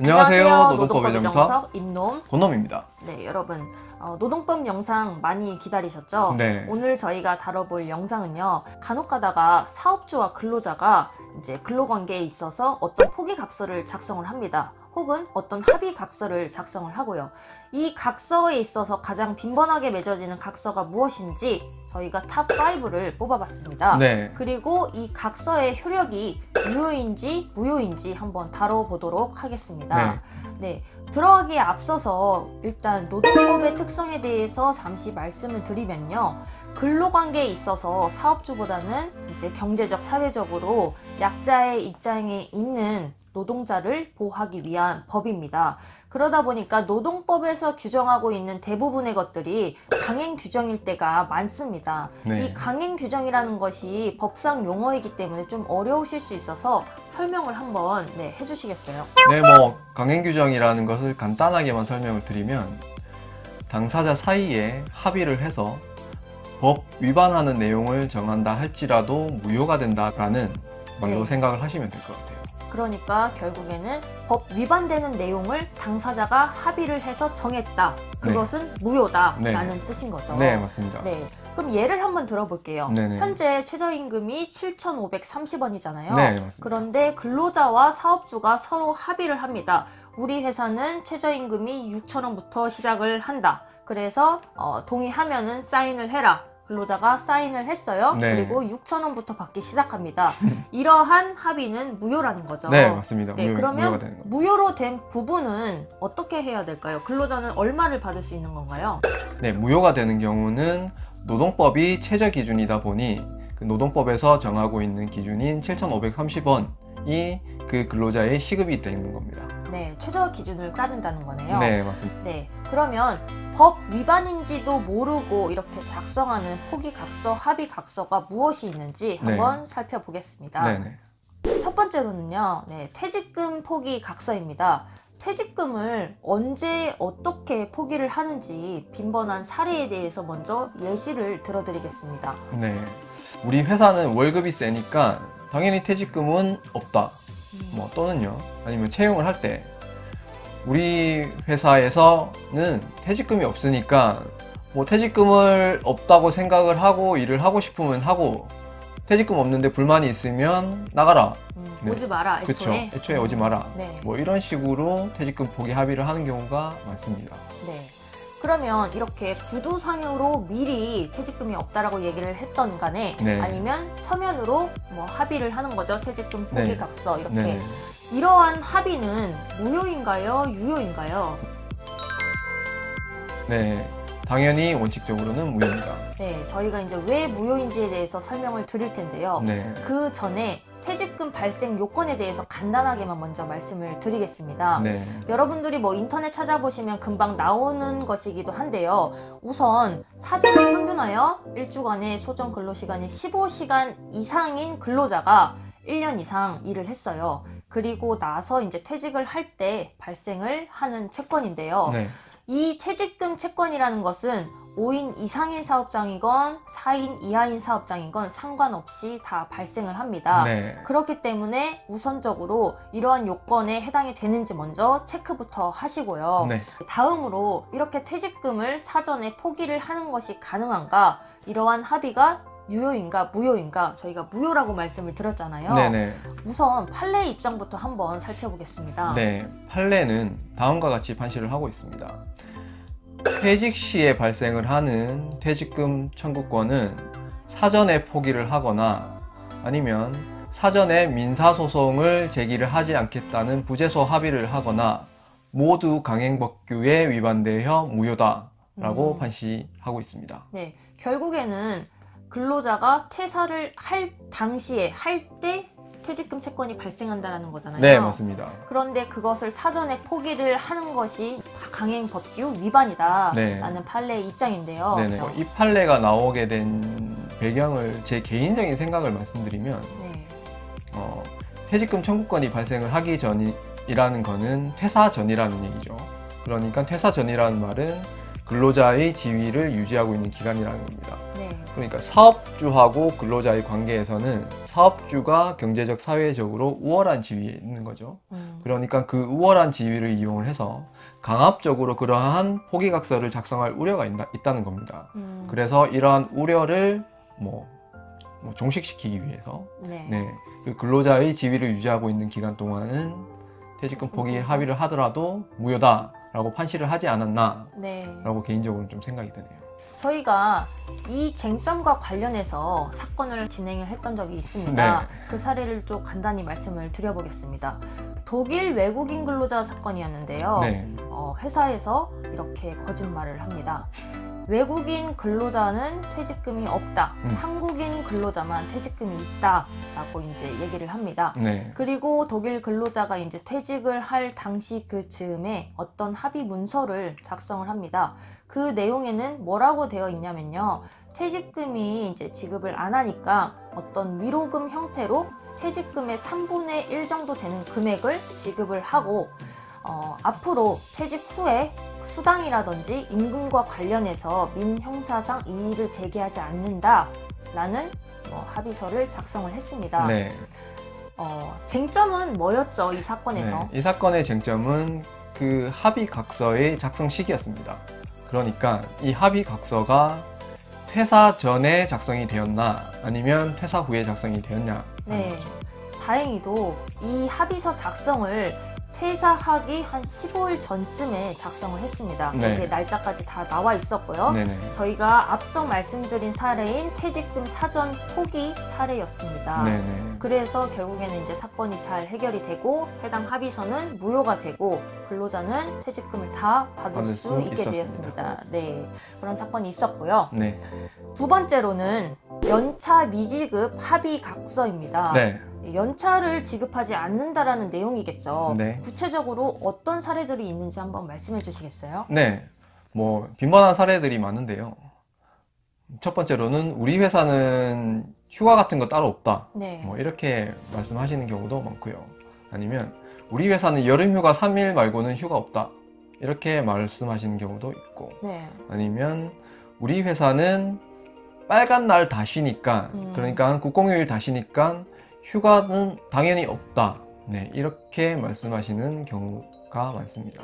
안녕하세요. 노동법의 정석 임놈 권놈입니다. 네, 여러분 노동법 영상 많이 기다리셨죠? 네. 오늘 저희가 다뤄볼 영상은요, 간혹 가다가 사업주와 근로자가 이제 근로관계에 있어서 어떤 포기각서를 작성을 합니다. 혹은 어떤 합의각서를 작성을 하고요. 이 각서에 있어서 가장 빈번하게 맺어지는 각서가 무엇인지 저희가 탑5를 뽑아봤습니다. 네. 그리고 이 각서의 효력이 유효인지 무효인지 한번 다뤄보도록 하겠습니다. 네. 들어가기에 앞서서 일단 노동법의 특성에 대해서 잠시 말씀을 드리면요. 근로관계에 있어서 사업주보다는 이제 경제적, 사회적으로 약자의 입장에 있는 노동자를 보호하기 위한 법입니다. 그러다 보니까 노동법에서 규정하고 있는 대부분의 것들이 강행 규정일 때가 많습니다. 네. 이 강행 규정이라는 것이 법상 용어이기 때문에 좀 어려우실 수 있어서 설명을 한번 해주시겠어요? 네, 강행 규정이라는 것을 간단하게만 설명을 드리면 당사자 사이에 합의를 해서 법 위반하는 내용을 정한다 할지라도 무효가 된다라는 말로 생각을 하시면 될 것 같아요. 그러니까 결국에는 법 위반되는 내용을 당사자가 합의를 해서 정했다. 그것은 무효다라는 뜻인 거죠. 네, 맞습니다. 네. 그럼 예를 한번 들어볼게요. 네네. 현재 최저임금이 7,530원이잖아요. 네, 맞습니다. 그런데 근로자와 사업주가 서로 합의를 합니다. 우리 회사는 최저임금이 6,000원부터 시작을 한다. 그래서 동의하면은 사인을 해라. 근로자가 사인을 했어요. 네. 그리고 6,000원부터 받기 시작합니다. 이러한 합의는 무효라는 거죠. 네, 맞습니다. 네, 무효가 그러면 되는 거죠. 무효로 된 부분은 어떻게 해야 될까요? 근로자는 얼마를 받을 수 있는 건가요? 네, 무효가 되는 경우는 노동법이 최저 기준이다 보니 그 노동법에서 정하고 있는 기준인 7,530원이 그 근로자의 시급이 되는 겁니다. 네, 최저 기준을 따른다는 거네요. 네, 맞습니다. 네, 그러면 법 위반인지도 모르고 이렇게 작성하는 포기각서, 합의각서가 무엇이 있는지 한번 살펴보겠습니다. 네네. 첫 번째로는요, 퇴직금 포기각서입니다. 퇴직금을 언제 어떻게 포기를 하는지 빈번한 사례에 대해서 먼저 예시를 들어드리겠습니다. 네, 우리 회사는 월급이 세니까 당연히 퇴직금은 없다. 또는요, 아니면 채용을 할 때 우리 회사에서는 퇴직금이 없으니까 퇴직금을 없다고 생각을 하고 일을 하고 싶으면 하고, 퇴직금 없는데 불만이 있으면 나가라. 오지 마라, 애초에. 그렇죠. 애초에 오지 마라. 네. 이런 식으로 퇴직금 포기 합의를 하는 경우가 많습니다. 네. 그러면 이렇게 구두상으로 미리 퇴직금이 없다라고 얘기를 했던 간에 아니면 서면으로 합의를 하는 거죠. 퇴직금 포기각서 이렇게. 이러한 합의는 무효인가요? 유효인가요? 네, 당연히 원칙적으로는 무효입니다. 네, 저희가 이제 왜 무효인지에 대해서 설명을 드릴 텐데요. 그 전에 퇴직금 발생 요건에 대해서 간단하게만 먼저 말씀을 드리겠습니다. 여러분들이 인터넷 찾아보시면 금방 나오는 것이기도 한데요. 우선 사전을 평균하여 일주간의 소정 근로시간이 15시간 이상인 근로자가 1년 이상 일을 했어요. 그리고 나서 이제 퇴직을 할 때 발생을 하는 채권인데요. 이 퇴직금 채권이라는 것은 5인 이상인 사업장이건 4인 이하인 사업장이건 상관없이 다 발생을 합니다. 그렇기 때문에 우선적으로 이러한 요건에 해당이 되는지 먼저 체크부터 하시고요. 다음으로 이렇게 퇴직금을 사전에 포기를 하는 것이 가능한가, 이러한 합의가 유효인가 무효인가, 저희가 무효라고 말씀을 드렸잖아요. 우선 판례 입장부터 한번 살펴보겠습니다. 판례는 다음과 같이 판시를 하고 있습니다. 퇴직 시에 발생을 하는 퇴직금 청구권은 사전에 포기를 하거나 아니면 사전에 민사소송을 제기를 하지 않겠다는 부재소 합의를 하거나 모두 강행법규에 위반되어 무효다라고 판시하고 있습니다. 네, 결국에는 근로자가 퇴사를 할 당시에 할 때 퇴직금 채권이 발생한다는 거잖아요. 네, 맞습니다. 그런데 그것을 사전에 포기를 하는 것이 강행법규 위반이다 라는 판례의 입장인데요. 이 판례가 나오게 된 배경을 제 개인적인 생각을 말씀드리면 퇴직금 청구권이 발생을 하기 전이라는 거는 퇴사 전이라는 얘기죠. 그러니까 퇴사 전이라는 말은 근로자의 지위를 유지하고 있는 기간이라는 겁니다. 네. 그러니까 사업주하고 근로자의 관계에서는 사업주가 경제적, 사회적으로 우월한 지위에 있는 거죠. 그러니까 그 우월한 지위를 이용을 해서 강압적으로 그러한 포기각서를 작성할 우려가 있다는 겁니다. 그래서 이러한 우려를 종식시키기 위해서 그 근로자의 지위를 유지하고 있는 기간 동안은 퇴직금 포기 합의를 하더라도 무효다라고 판시를 하지 않았나라고 개인적으로 좀 생각이 드네요. 저희가 이 쟁점과 관련해서 사건을 진행을 했던 적이 있습니다. 그 사례를 또 간단히 말씀을 드려보겠습니다. 독일 외국인 근로자 사건이었는데요. 회사에서 이렇게 거짓말을 합니다. 외국인 근로자는 퇴직금이 없다. 한국인 근로자만 퇴직금이 있다. 라고 이제 얘기를 합니다. 그리고 독일 근로자가 이제 퇴직을 할 당시 그 즈음에 어떤 합의 문서를 작성을 합니다. 그 내용에는 뭐라고 되어 있냐면요. 퇴직금이 이제 지급을 안 하니까 어떤 위로금 형태로 퇴직금의 3분의 1 정도 되는 금액을 지급을 하고 앞으로 퇴직 후에 수당이라든지 임금과 관련해서 민형사상 이의를 제기하지 않는다라는 합의서를 작성을 했습니다. 쟁점은 뭐였죠, 이 사건에서? 이 사건의 쟁점은 그 합의각서의 작성 시기였습니다. 그러니까 이 합의각서가 퇴사 전에 작성이 되었나 아니면 퇴사 후에 작성이 되었냐. 다행히도 이 합의서 작성을 퇴사하기 한 15일 전쯤에 작성을 했습니다. 이게 날짜까지 다 나와 있었고요. 저희가 앞서 말씀드린 사례인 퇴직금 사전 포기 사례였습니다. 그래서 결국에는 이제 사건이 잘 해결이 되고 해당 합의서는 무효가 되고 근로자는 퇴직금을 다 받을 수 있게 되었습니다. 그런 사건이 있었고요. 두 번째로는 연차 미지급 합의각서입니다. 연차를 지급하지 않는다라는 내용이겠죠. 구체적으로 어떤 사례들이 있는지 한번 말씀해 주시겠어요? 빈번한 사례들이 많은데요. 첫 번째로는 우리 회사는 휴가 같은 거 따로 없다. 이렇게 말씀하시는 경우도 많고요. 아니면 우리 회사는 여름휴가 3일 말고는 휴가 없다. 이렇게 말씀하시는 경우도 있고 아니면 우리 회사는 빨간 날 다 쉬니까 그러니까 국공휴일 다 쉬니까 휴가는 당연히 없다. 이렇게 말씀하시는 경우가 많습니다.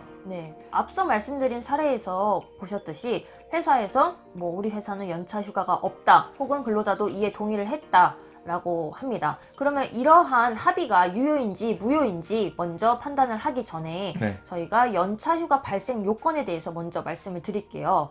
앞서 말씀드린 사례에서 보셨듯이 회사에서 우리 회사는 연차 휴가가 없다. 혹은 근로자도 이에 동의를 했다. 라고 합니다. 그러면 이러한 합의가 유효인지 무효인지 먼저 판단을 하기 전에 저희가 연차휴가 발생 요건에 대해서 먼저 말씀을 드릴게요.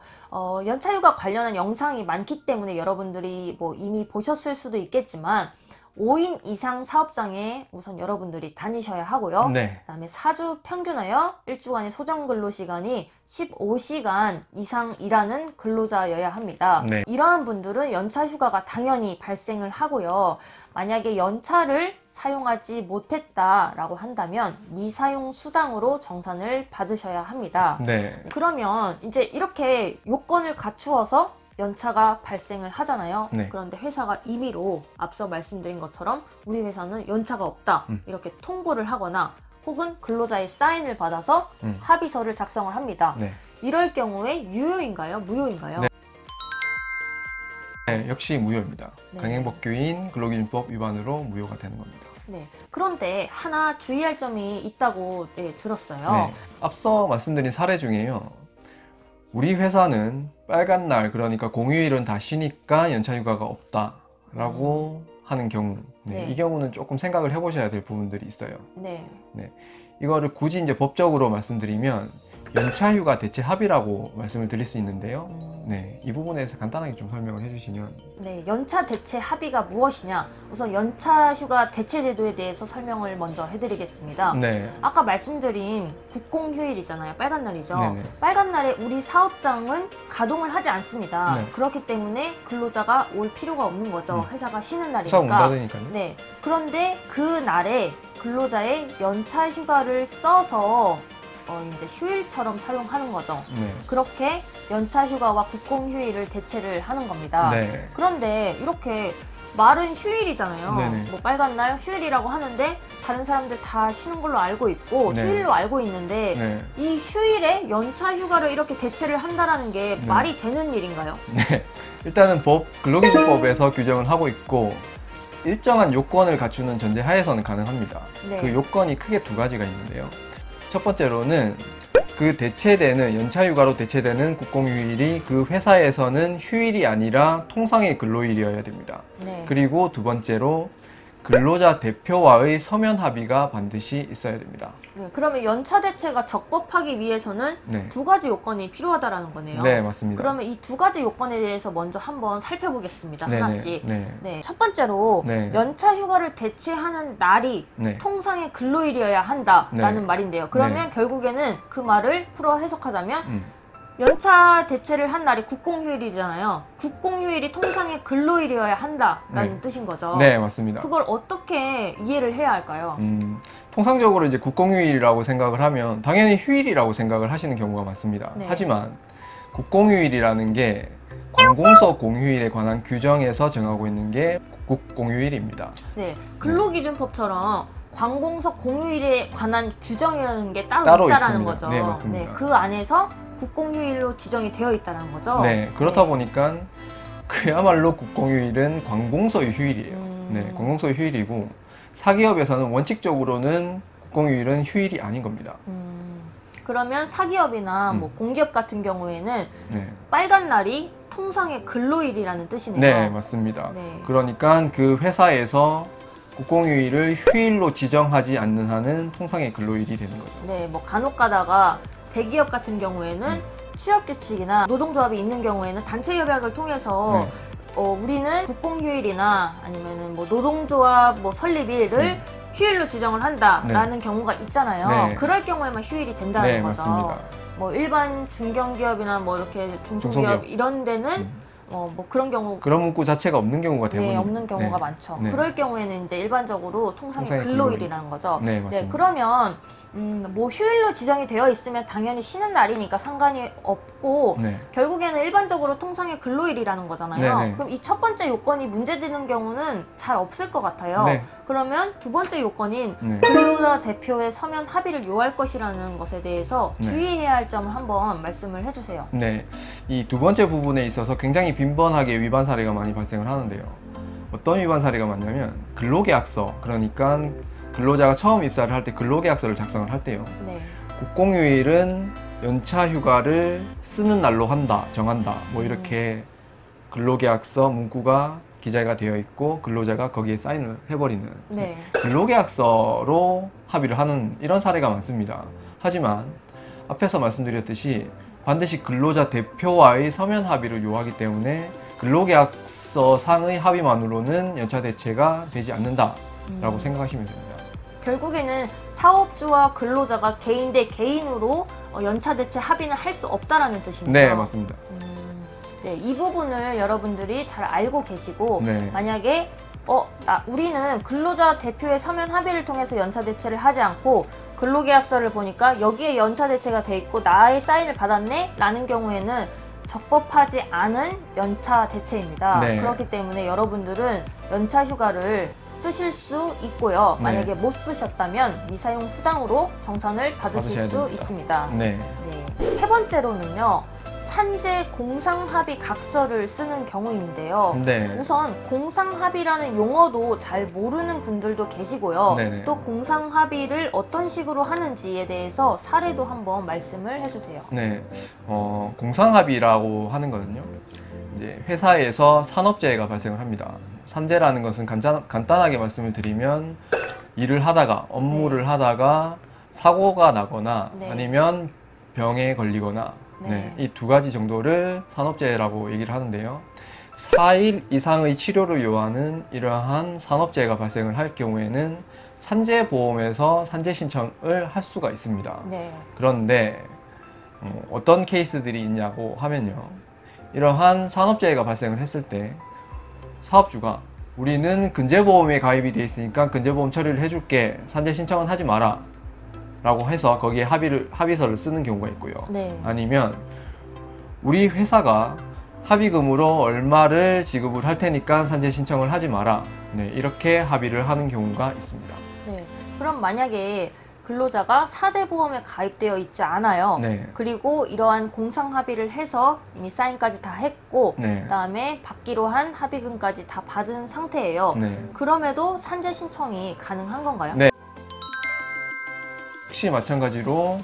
연차휴가 관련한 영상이 많기 때문에 여러분들이 이미 보셨을 수도 있겠지만 5인 이상 사업장에 우선 여러분들이 다니셔야 하고요. 그다음에 4주 평균하여 일주간의 소정 근로시간이 15시간 이상 일하는 근로자여야 합니다. 이러한 분들은 연차 휴가가 당연히 발생을 하고요. 만약에 연차를 사용하지 못했다라고 한다면 미사용 수당으로 정산을 받으셔야 합니다. 그러면 이제 이렇게 요건을 갖추어서 연차가 발생을 하잖아요. 그런데 회사가 임의로 앞서 말씀드린 것처럼 우리 회사는 연차가 없다 이렇게 통보를 하거나 혹은 근로자의 사인을 받아서 합의서를 작성을 합니다. 이럴 경우에 유효인가요? 무효인가요? 역시 무효입니다. 강행법규인 근로기준법 위반으로 무효가 되는 겁니다. 그런데 하나 주의할 점이 있다고 들었어요. 앞서 말씀드린 사례 중에요. 우리 회사는 빨간 날, 그러니까 공휴일은 다 쉬니까 연차휴가가 없다라고 하는 경우, 이 경우는 조금 생각을 해보셔야 될 부분들이 있어요. 이거를 굳이 이제 법적으로 말씀드리면 연차휴가 대체 합의라고 말씀을 드릴 수 있는데요. 이 부분에서 간단하게 좀 설명을 해주시면. 연차 대체 합의가 무엇이냐? 우선 연차휴가 대체 제도에 대해서 설명을 먼저 해드리겠습니다. 아까 말씀드린 국공휴일이잖아요. 빨간 날이죠. 빨간 날에 우리 사업장은 가동을 하지 않습니다. 그렇기 때문에 근로자가 올 필요가 없는 거죠. 회사가 쉬는 날이니까. 문 닫으니까요. 그런데 그 날에 근로자의 연차휴가를 써서 이제 휴일처럼 사용하는 거죠. 그렇게 연차휴가와 국공휴일을 대체를 하는 겁니다. 그런데 이렇게 말은 휴일이잖아요. 네네. 뭐 빨간 날 휴일이라고 하는데 다른 사람들 다 쉬는 걸로 알고 있고 네. 휴일로 알고 있는데 네. 이 휴일에 연차 휴가를 이렇게 대체를 한다라는 게 네. 말이 되는 일인가요? 네. 일단은 근로기준법에서 규정을 하고 있고 일정한 요건을 갖추는 전제 하에서는 가능합니다. 네. 그 요건이 크게 두 가지가 있는데요. 첫 번째로는 그 대체되는 연차휴가로 대체되는 국공휴일이 그 회사에서는 휴일이 아니라 통상의 근로일이어야 됩니다. 네. 그리고 두 번째로 근로자 대표와의 서면 합의가 반드시 있어야 됩니다. 네, 그러면 연차 대체가 적법하기 위해서는 네. 두 가지 요건이 필요하다라는 거네요. 네, 맞습니다. 그러면 이 두 가지 요건에 대해서 먼저 한번 살펴보겠습니다. 네네. 하나씩. 네. 네, 첫 번째로 네. 연차 휴가를 대체하는 날이 네. 통상의 근로일이어야 한다라는 네. 말인데요. 그러면 네. 결국에는 그 말을 풀어 해석하자면 연차 대체를 한 날이 국공휴일이잖아요. 국공휴일이 통상의 근로일이어야 한다라는 네. 뜻인 거죠. 네, 맞습니다. 그걸 어떻게 이해를 해야 할까요? 통상적으로 이제 국공휴일이라고 생각을 하면 당연히 휴일이라고 생각을 하시는 경우가 많습니다. 네. 하지만 국공휴일이라는 게 관공서 공휴일에 관한 규정에서 정하고 있는 게 국공휴일입니다. 네, 근로기준법처럼 관공서 공휴일에 관한 규정이라는 게 따로 있다라는 있습니다. 거죠. 네, 맞습니다. 그 안에서 국공휴일로 지정이 되어 있다는 거죠. 네, 그렇다 보니까 그야말로 국공휴일은 관공서의 휴일이에요. 네, 관공서의 휴일이고 사기업에서는 원칙적으로는 국공휴일은 휴일이 아닌 겁니다. 그러면 사기업이나 뭐 공기업 같은 경우에는 네. 빨간 날이 통상의 근로일이라는 뜻이네요. 네, 맞습니다. 네. 그러니까 그 회사에서 국공휴일을 휴일로 지정하지 않는 한은 통상의 근로일이 되는 거죠. 네, 뭐 간혹 가다가 대기업 같은 경우에는 취업규칙이나 노동조합이 있는 경우에는 단체 협약을 통해서 네. 우리는 국공휴일이나 아니면은 뭐 노동조합 뭐 설립일을 휴일로 지정을 한다라는 경우가 있잖아요. 네. 그럴 경우에만 휴일이 된다는 네, 거죠. 맞습니다. 뭐 일반 중견기업이나 뭐 이렇게 중소기업 이런 데는 뭐 그런 경우 그런 문구 자체가 없는 경우가 대부분 네, 없는 경우가 많죠. 네. 그럴 경우에는 이제 일반적으로 통상의 통상의 근로일이라는 거죠. 네, 맞습니다. 네, 그러면 뭐 휴일로 지정이 되어 있으면 당연히 쉬는 날이니까 상관이 없고 네. 결국에는 일반적으로 통상의 근로일이라는 거잖아요. 네네. 그럼 이 첫 번째 요건이 문제되는 경우는 잘 없을 것 같아요. 네. 그러면 두 번째 요건인 네. 근로자 대표의 서면 합의를 요할 것이라는 것에 대해서 네. 주의해야 할 점을 한번 말씀을 해주세요. 네, 이 두 번째 부분에 있어서 굉장히 빈번하게 위반 사례가 많이 발생을 하는데요. 어떤 위반 사례가 많냐면 근로계약서, 그러니까 근로자가 처음 입사를 할 때 근로계약서를 작성을 할 때요. 네. 국공휴일은 연차 휴가를 쓰는 날로 정한다. 뭐 이렇게 근로계약서 문구가 기재가 되어 있고 근로자가 거기에 사인을 해버리는 네. 근로계약서로 합의를 하는 이런 사례가 많습니다. 하지만 앞에서 말씀드렸듯이 반드시 근로자 대표와의 서면 합의를 요하기 때문에 근로계약서 상의 합의만으로는 연차 대체가 되지 않는다라고 생각하시면 됩니다. 결국에는 사업주와 근로자가 개인 대 개인으로 연차 대체 합의는 할 수 없다라는 뜻이네요. 네, 맞습니다. 네, 이 부분을 여러분들이 잘 알고 계시고 네. 만약에 우리는 근로자 대표의 서면 합의를 통해서 연차 대체를 하지 않고 근로계약서를 보니까 여기에 연차 대체가 돼 있고 나의 사인을 받았네? 라는 경우에는 적법하지 않은 연차 대체입니다. 네. 그렇기 때문에 여러분들은 연차 휴가를 쓰실 수 있고요. 만약에 네. 못 쓰셨다면 미사용 수당으로 정산을 받으실 수 됩니다. 있습니다. 네. 네. 세 번째로는요. 산재 공상합의 각서를 쓰는 경우인데요. 네. 우선 공상합의라는 용어도 잘 모르는 분들도 계시고요. 네네. 또 공상합의를 어떤 식으로 하는지에 대해서 사례도 한번 말씀을 해주세요. 네. 공상합의라고 하는 거는요. 이제 회사에서 산업재해가 발생을 합니다. 산재라는 것은 간단하게 말씀을 드리면 일을 하다가 업무를 하다가 사고가 나거나 아니면 병에 걸리거나 이 두 가지 정도를 산업재해라고 얘기를 하는데요. 4일 이상의 치료를 요하는 이러한 산업재해가 발생을 할 경우에는 산재보험에서 산재 신청을 할 수가 있습니다. 네. 그런데 어떤 케이스들이 있냐고 하면요. 이러한 산업재해가 발생을 했을 때 사업주가 우리는 근재보험에 가입이 돼 있으니까 근재보험 처리를 해줄게, 산재 신청은 하지 마라 라고 해서 거기에 합의서를 쓰는 경우가 있고요. 네. 아니면 우리 회사가 합의금으로 얼마를 지급을 할 테니까 산재 신청을 하지 마라. 네, 이렇게 합의를 하는 경우가 있습니다. 네, 그럼 만약에 근로자가 4대 보험에 가입되어 있지 않아요. 네. 그리고 이러한 공상 합의를 해서 이미 사인까지 다 했고 네. 그다음에 받기로 한 합의금까지 다 받은 상태예요. 네. 그럼에도 산재 신청이 가능한 건가요? 네. 역시 마찬가지로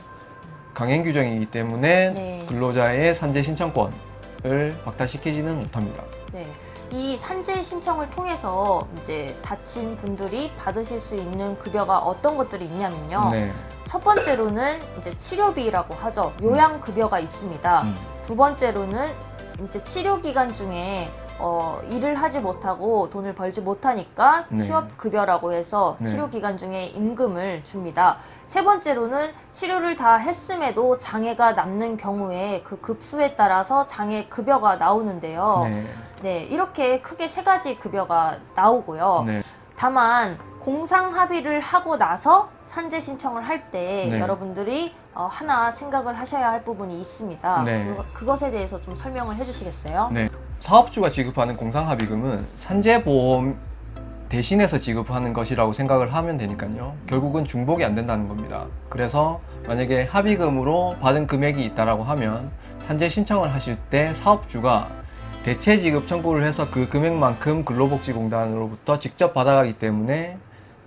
강행 규정이기 때문에 네. 근로자의 산재 신청권을 박탈시키지는 못합니다. 네. 이 산재 신청을 통해서 이제 다친 분들이 받으실 수 있는 급여가 어떤 것들이 있냐면요. 네. 첫 번째로는 이제 치료비라고 하죠. 요양급여가 있습니다. 두 번째로는 이제 치료 기간 중에 일을 하지 못하고 돈을 벌지 못하니까 네. 휴업급여라고 해서 네. 치료 기간 중에 임금을 줍니다. 세 번째로는 치료를 다 했음에도 장애가 남는 경우에 그 급수에 따라서 장애 급여가 나오는데요. 네. 네, 이렇게 크게 세 가지 급여가 나오고요. 네. 다만 공상 합의를 하고 나서 산재 신청을 할 때 네. 여러분들이 하나 생각을 하셔야 할 부분이 있습니다. 네. 그것에 대해서 좀 설명을 해주시겠어요? 네. 사업주가 지급하는 공상합의금은 산재보험 대신해서 지급하는 것이라고 생각을 하면 되니까요. 결국은 중복이 안 된다는 겁니다. 그래서 만약에 합의금으로 받은 금액이 있다라고 하면 산재 신청을 하실 때 사업주가 대체 지급 청구를 해서 그 금액만큼 근로복지공단으로부터 직접 받아가기 때문에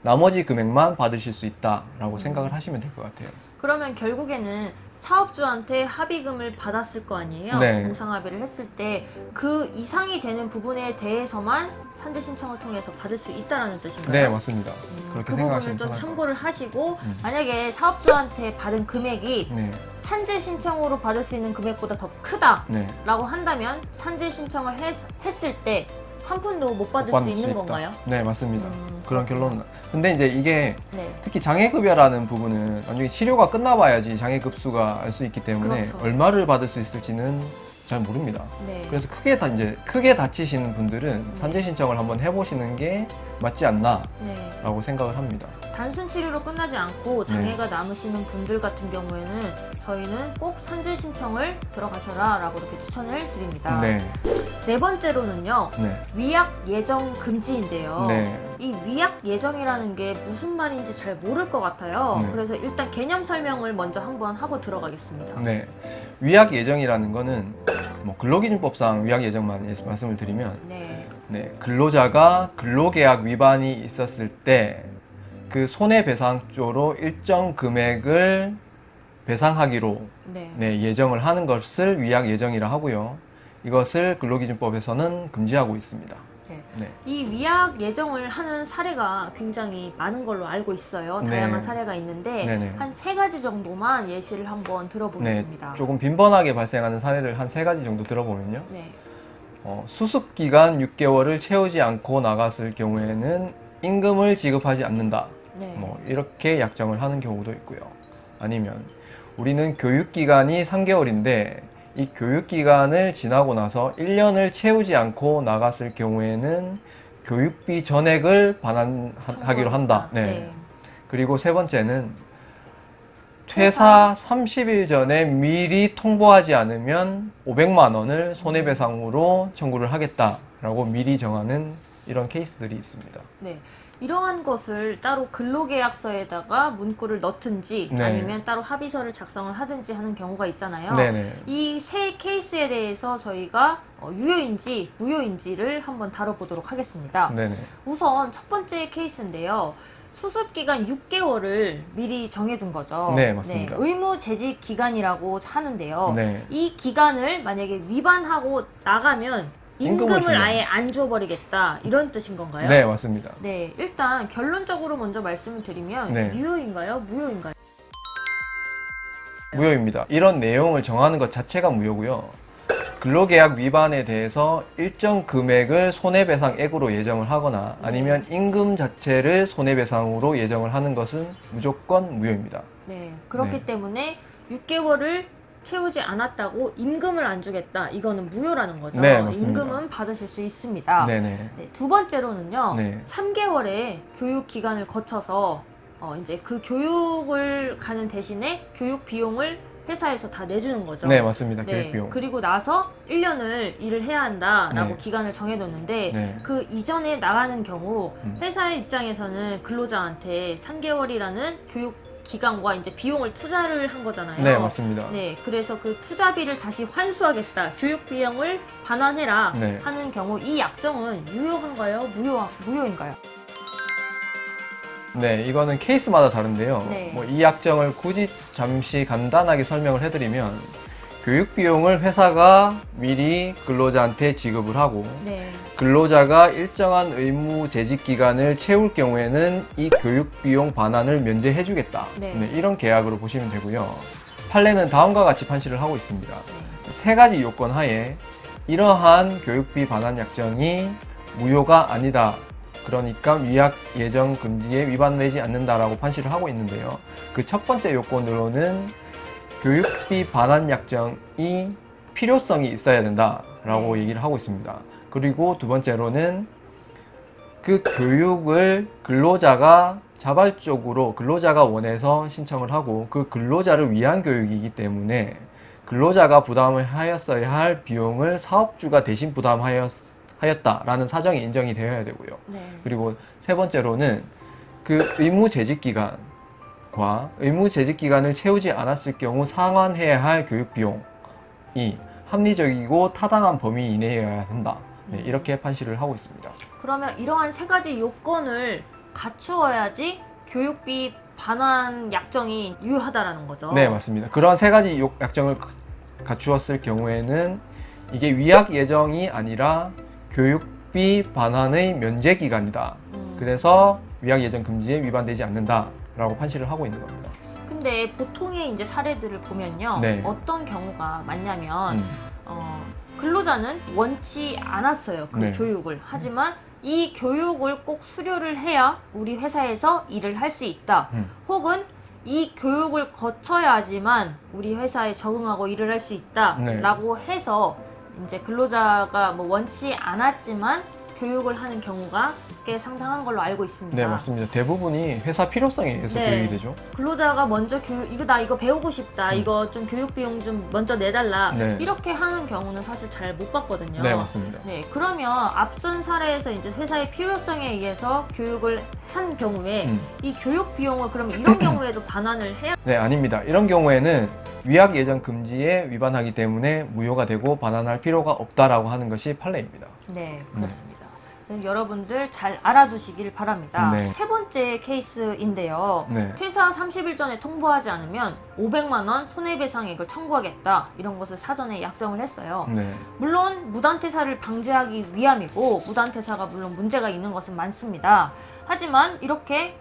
나머지 금액만 받으실 수 있다라고 생각을 하시면 될 것 같아요. 그러면 결국에는 사업주한테 합의금을 받았을 거 아니에요? 네. 공상합의를 했을 때 그 이상이 되는 부분에 대해서만 산재 신청을 통해서 받을 수 있다는 뜻인가요? 네, 맞습니다. 그렇게 그 부분을 생각하시면 좀 편할 참고를 하시고 만약에 사업주한테 받은 금액이 네. 산재 신청으로 받을 수 있는 금액보다 더 크다라고 네. 한다면 산재 신청을 했을 때 한 푼도 못 받을 수 있는 있다. 건가요? 네, 맞습니다. 그런 그렇구나. 결론은. 근데 이제 이게 네. 특히 장애급여라는 부분은 나중에 치료가 끝나봐야지 장애급수가 알 수 있기 때문에 그렇죠. 얼마를 받을 수 있을지는 잘 모릅니다. 네. 그래서 크게 다치시는 분들은 산재 신청을 한번 해보시는 게 맞지 않나라고 네. 생각을 합니다. 단순 치료로 끝나지 않고 장애가 남으시는 분들 같은 경우에는 저희는 꼭 산재 신청을 들어가셔라 라고 이렇게 추천을 드립니다. 네. 네 번째로는요. 네. 위약 예정 금지인데요. 네. 이 위약 예정이라는 게 무슨 말인지 잘 모를 것 같아요. 네. 그래서 일단 개념 설명을 먼저 한번 하고 들어가겠습니다. 네. 위약 예정이라는 거는 뭐 근로기준법상 위약 예정만 말씀을 드리면 네. 네, 근로자가 근로계약 위반이 있었을 때 그 손해배상조로 일정 금액을 배상하기로 네, 예정을 하는 것을 위약 예정이라 하고요. 이것을 근로기준법에서는 금지하고 있습니다. 네. 네. 이 위약 예정을 하는 사례가 굉장히 많은 걸로 알고 있어요. 다양한 네. 사례가 있는데 네네. 한 3가지 정도만 예시를 한번 들어보겠습니다. 네, 조금 빈번하게 발생하는 사례를 한 3가지 정도 들어보면요. 네. 수습기간 6개월을 채우지 않고 나갔을 경우에는 임금을 지급하지 않는다. 네. 뭐 이렇게 약정을 하는 경우도 있고요. 아니면 우리는 교육기간이 3개월인데 이 교육기간을 지나고 나서 1년을 채우지 않고 나갔을 경우에는 교육비 전액을 반환하기로 한다. 네. 네. 그리고 세 번째는 퇴사 30일 전에 미리 통보하지 않으면 500만 원을 손해배상으로 청구를 하겠다라고 미리 정하는 이런 케이스들이 있습니다. 네. 이러한 것을 따로 근로계약서에다가 문구를 넣든지 네. 아니면 따로 합의서를 작성을 하든지 하는 경우가 있잖아요. 네네. 이 세 케이스에 대해서 저희가 유효인지 무효인지를 한번 다뤄보도록 하겠습니다. 네네. 우선 첫 번째 케이스인데요. 수습기간 6개월을 미리 정해둔 거죠. 네, 맞습니다. 의무 재직 기간이라고 하는데요. 네. 이 기간을 만약에 위반하고 나가면 임금을 아예 안 줘버리겠다 이런 뜻인 건가요? 네, 맞습니다. 네, 일단 결론적으로 먼저 말씀을 드리면 네. 유효인가요? 무효인가요? 무효입니다. 이런 내용을 정하는 것 자체가 무효고요. 근로계약 위반에 대해서 일정 금액을 손해배상액으로 예정을 하거나 아니면 임금 자체를 손해배상으로 예정을 하는 것은 무조건 무효입니다. 네, 그렇기 네. 때문에 6개월을 채우지 않았다고 임금을 안 주겠다. 이거는 무효라는 거죠. 네, 맞습니다. 임금은 받으실 수 있습니다. 네네. 네, 두 번째로는요. 네. 3개월의 교육 기간을 거쳐서 이제 그 교육을 가는 대신에 교육 비용을 회사에서 다 내주는 거죠. 네, 맞습니다. 네. 교육비용. 그리고 나서 1년을 일을 해야 한다라고 네. 기간을 정해놓는데 네. 그 이전에 나가는 경우 회사의 입장에서는 근로자한테 3개월이라는 교육 기간과 이제 비용을 투자를 한 거잖아요. 네, 맞습니다. 네, 그래서 그 투자비를 다시 환수하겠다, 교육 비용을 반환해라 네. 하는 경우 이 약정은 유효한가요? 무효인가요? 네, 이거는 케이스마다 다른데요. 네. 뭐 이 약정을 굳이 잠시 간단하게 설명을 해드리면 교육 비용을 회사가 미리 근로자한테 지급을 하고 네. 근로자가 일정한 의무 재직 기간을 채울 경우에는 이 교육 비용 반환을 면제해 주겠다. 네. 네, 이런 계약으로 보시면 되고요. 판례는 다음과 같이 판시를 하고 있습니다. 네. 세 가지 요건 하에 이러한 교육비 반환 약정이 무효가 아니다. 그러니까 위약 예정 금지에 위반되지 않는다라고 판시를 하고 있는데요. 그 첫 번째 요건으로는 교육비 반환 약정이 필요성이 있어야 된다라고 얘기를 하고 있습니다. 그리고 두 번째로는 그 교육을 근로자가 자발적으로 근로자가 원해서 신청을 하고 그 근로자를 위한 교육이기 때문에 근로자가 부담을 하였어야 할 비용을 사업주가 대신 부담하였다라는 사정이 인정이 되어야 되고요. 네. 그리고 세 번째로는 그 의무 재직 기간과 의무 재직 기간을 채우지 않았을 경우 상환해야 할 교육 비용이 합리적이고 타당한 범위 이내여야 한다. 네, 이렇게 판시를 하고 있습니다. 그러면 이러한 세 가지 요건을 갖추어야지 교육비 반환 약정이 유효하다라는 거죠. 네, 맞습니다. 그런 세 가지 약정을 갖추었을 경우에는 이게 위약 예정이 아니라 교육비 반환의 면제 기간이다. 그래서 위약 예정 금지에 위반되지 않는다라고 판시를 하고 있는 겁니다. 근데 보통의 이제 사례들을 보면요, 네. 어떤 경우가 많냐면 근로자는 원치 않았어요, 그 네. 교육을. 하지만 이 교육을 꼭 수료를 해야 우리 회사에서 일을 할 수 있다. 혹은 이 교육을 거쳐야지만 우리 회사에 적응하고 일을 할 수 있다라고 해서 이제 근로자가 뭐 원치 않았지만 교육을 하는 경우가 꽤 상당한 걸로 알고 있습니다. 네, 맞습니다. 대부분이 회사 필요성에 의해서 네. 교육이 되죠. 근로자가 먼저 나 이거 배우고 싶다. 이거 좀 교육 비용 좀 먼저 내달라. 네. 이렇게 하는 경우는 사실 잘 못 봤거든요. 네, 맞습니다. 네, 그러면 앞선 사례에서 이제 회사의 필요성에 의해서 교육을 한 경우에 이 교육 비용을 그러면 이런 경우에도 반환을 해야? 네, 아닙니다. 이런 경우에는 위약 예정 금지에 위반하기 때문에 무효가 되고 반환할 필요가 없다라고 하는 것이 판례입니다. 네, 그렇습니다. 여러분들 잘 알아두시길 바랍니다. 네. 세 번째 케이스인데요. 네. 퇴사 30일 전에 통보하지 않으면 500만 원 손해배상액을 청구하겠다. 이런 것을 사전에 약정을 했어요. 네. 물론 무단퇴사를 방지하기 위함이고 무단퇴사가 물론 문제가 있는 것은 많습니다. 하지만 이렇게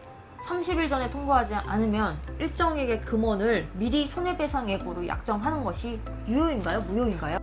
30일 전에 통보하지 않으면 일정액의 금원을 미리 손해배상액으로 약정하는 것이 유효인가요? 무효인가요?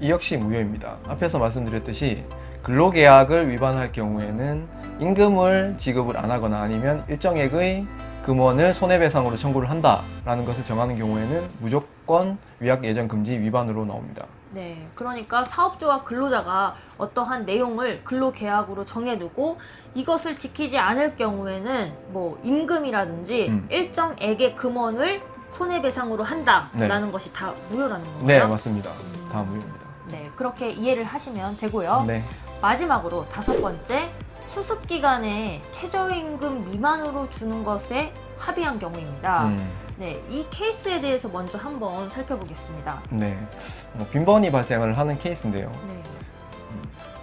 이 역시 무효입니다. 앞에서 말씀드렸듯이 근로계약을 위반할 경우에는 임금을 지급을 안 하거나 아니면 일정액의 금원을 손해배상으로 청구를 한다라는 것을 정하는 경우에는 무조건 위약 예정 금지 위반으로 나옵니다. 네, 그러니까 사업주와 근로자가 어떠한 내용을 근로계약으로 정해두고 이것을 지키지 않을 경우에는 뭐 임금이라든지 일정액의 금원을 손해배상으로 한다라는 네. 것이 다 무효라는 건가요? 네, 맞습니다. 다 무효입니다. 네, 그렇게 이해를 하시면 되고요. 네. 마지막으로 5번째, 수습기간에 최저임금 미만으로 주는 것에 합의한 경우입니다. 네, 이 케이스에 대해서 먼저 한번 살펴보겠습니다. 네. 빈번히 발생을 하는 케이스인데요. 네.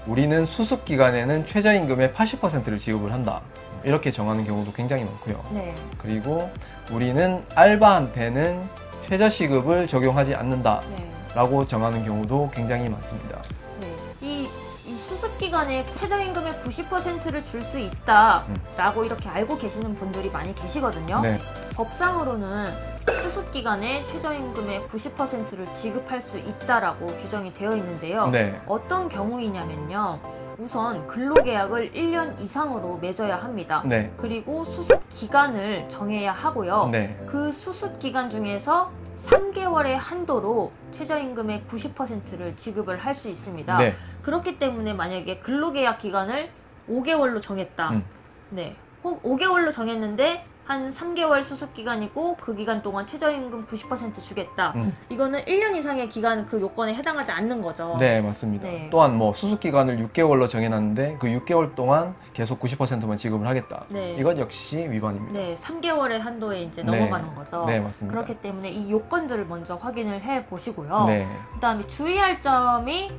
우리는 수습 기간에는 최저임금의 80%를 지급을 한다. 이렇게 정하는 경우도 굉장히 많고요. 네. 그리고 우리는 알바한테는 최저시급을 적용하지 않는다. 네. 라고 정하는 경우도 굉장히 많습니다. 네. 이 수습기간에 최저임금의 90%를 줄 수 있다라고 이렇게 알고 계시는 분들이 많이 계시거든요. 네. 법상으로는 수습기간에 최저임금의 90%를 지급할 수 있다라고 규정이 되어 있는데요. 네. 어떤 경우이냐면요. 우선 근로계약을 1년 이상으로 맺어야 합니다. 네. 그리고 수습기간을 정해야 하고요. 네. 그 수습기간 중에서 3개월의 한도로 최저임금의 90%를 지급을 할 수 있습니다. 네. 그렇기 때문에 만약에 근로계약 기간을 5개월로 정했다. 네. 혹 5개월로 정했는데 한 3개월 수습기간이고 그 기간 동안 최저임금 90% 주겠다. 이거는 1년 이상의 기간 그 요건에 해당하지 않는 거죠. 네, 맞습니다. 네. 또한 뭐 수습기간을 6개월로 정해놨는데 그 6개월 동안 계속 90%만 지급을 하겠다. 네. 이것 역시 위반입니다. 네, 3개월의 한도에 이제 넘어가는 거죠. 네, 맞습니다. 그렇기 때문에 이 요건들을 먼저 확인을 해 보시고요. 네. 그다음에 주의할 점이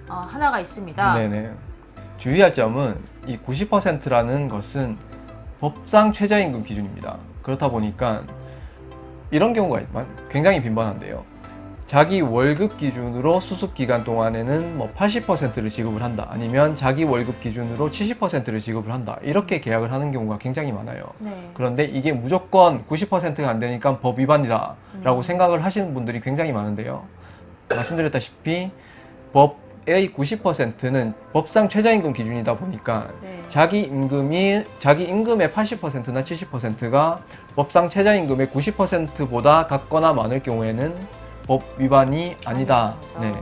하나가 있습니다. 네네. 주의할 점은 이 90%라는 것은 법상 최저임금 기준입니다. 그렇다 보니까 이런 경우가 굉장히 빈번한데요. 자기 월급 기준으로 수습기간 동안에는 뭐 80%를 지급을 한다. 아니면 자기 월급 기준으로 70%를 지급을 한다. 이렇게 계약을 하는 경우가 굉장히 많아요. 네. 그런데 이게 무조건 90%가 안 되니까 법 위반이다 라고 생각을 하시는 분들이 굉장히 많은데요. 말씀드렸다시피 법의 90%는 법상 최저임금 기준이다 보니까 네. 자기 임금의 80%나 70%가 법상 최저임금의 90%보다 같거나 많을 경우에는 법 위반이 아니다. 네.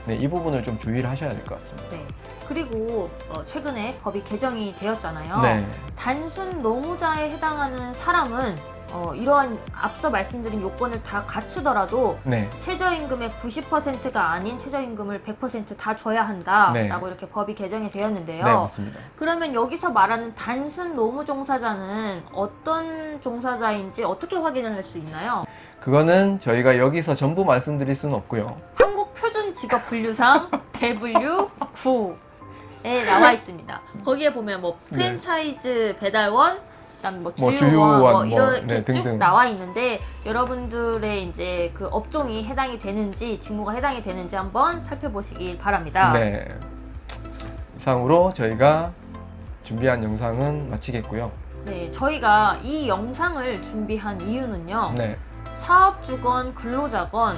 네, 이 부분을 좀 주의를 하셔야 될 것 같습니다. 네. 그리고 최근에 법이 개정이 되었잖아요. 네. 단순 노무자에 해당하는 사람은 이러한 앞서 말씀드린 요건을 다 갖추더라도 네. 최저임금의 90%가 아닌 최저임금을 100% 다 줘야 한다라고 네. 이렇게 법이 개정이 되었는데요. 네, 맞습니다. 그러면 여기서 말하는 단순 노무 종사자는 어떤 종사자인지 어떻게 확인을 할 수 있나요? 그거는 저희가 여기서 전부 말씀드릴 수는 없고요. 한국표준직업분류상 대분류 9에 나와 있습니다. 거기에 보면 뭐 프랜차이즈 배달원, 그다음 뭐 주유원 이렇게 네, 쭉 나와 있는데 여러분들의 이제 그 업종이 해당이 되는지 직무가 해당이 되는지 한번 살펴보시길 바랍니다. 네. 이상으로 저희가 준비한 영상은 마치겠고요. 네, 저희가 이 영상을 준비한 이유는요. 네. 사업주건 근로자건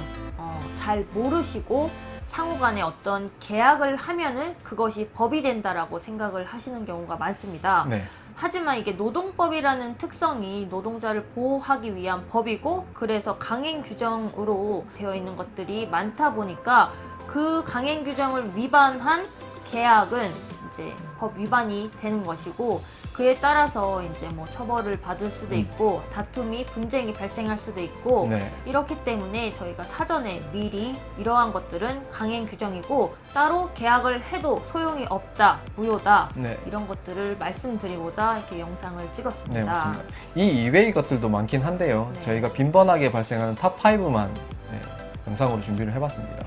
잘 모르시고 상호간에 어떤 계약을 하면은 그것이 법이 된다라고 생각을 하시는 경우가 많습니다. 네. 하지만 이게 노동법이라는 특성이 노동자를 보호하기 위한 법이고 그래서 강행 규정으로 되어 있는 것들이 많다 보니까 그 강행 규정을 위반한 계약은 이제 법 위반이 되는 것이고 그에 따라서 이제 뭐 처벌을 받을 수도 있고 다툼이 분쟁이 발생할 수도 있고 네. 이렇기 때문에 저희가 사전에 미리 이러한 것들은 강행 규정이고 따로 계약을 해도 소용이 없다, 무효다 네. 이런 것들을 말씀드리고자 이렇게 영상을 찍었습니다. 네, 맞습니다. 이 이외의 것들도 많긴 한데요. 네. 저희가 빈번하게 발생하는 탑 5만 네, 영상으로 준비를 해봤습니다.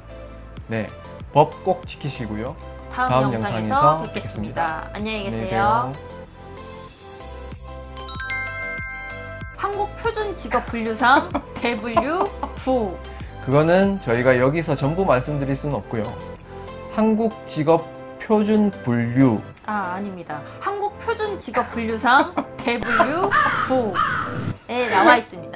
네, 법 꼭 지키시고요. 다음 영상에서 뵙겠습니다. 안녕히 계세요. 한국표준직업분류상 대분류 9 그거는 저희가 여기서 전부 말씀드릴 수는 없고요. 한국직업표준분류 아닙니다. 한국표준직업분류상 대분류 9에 나와 있습니다.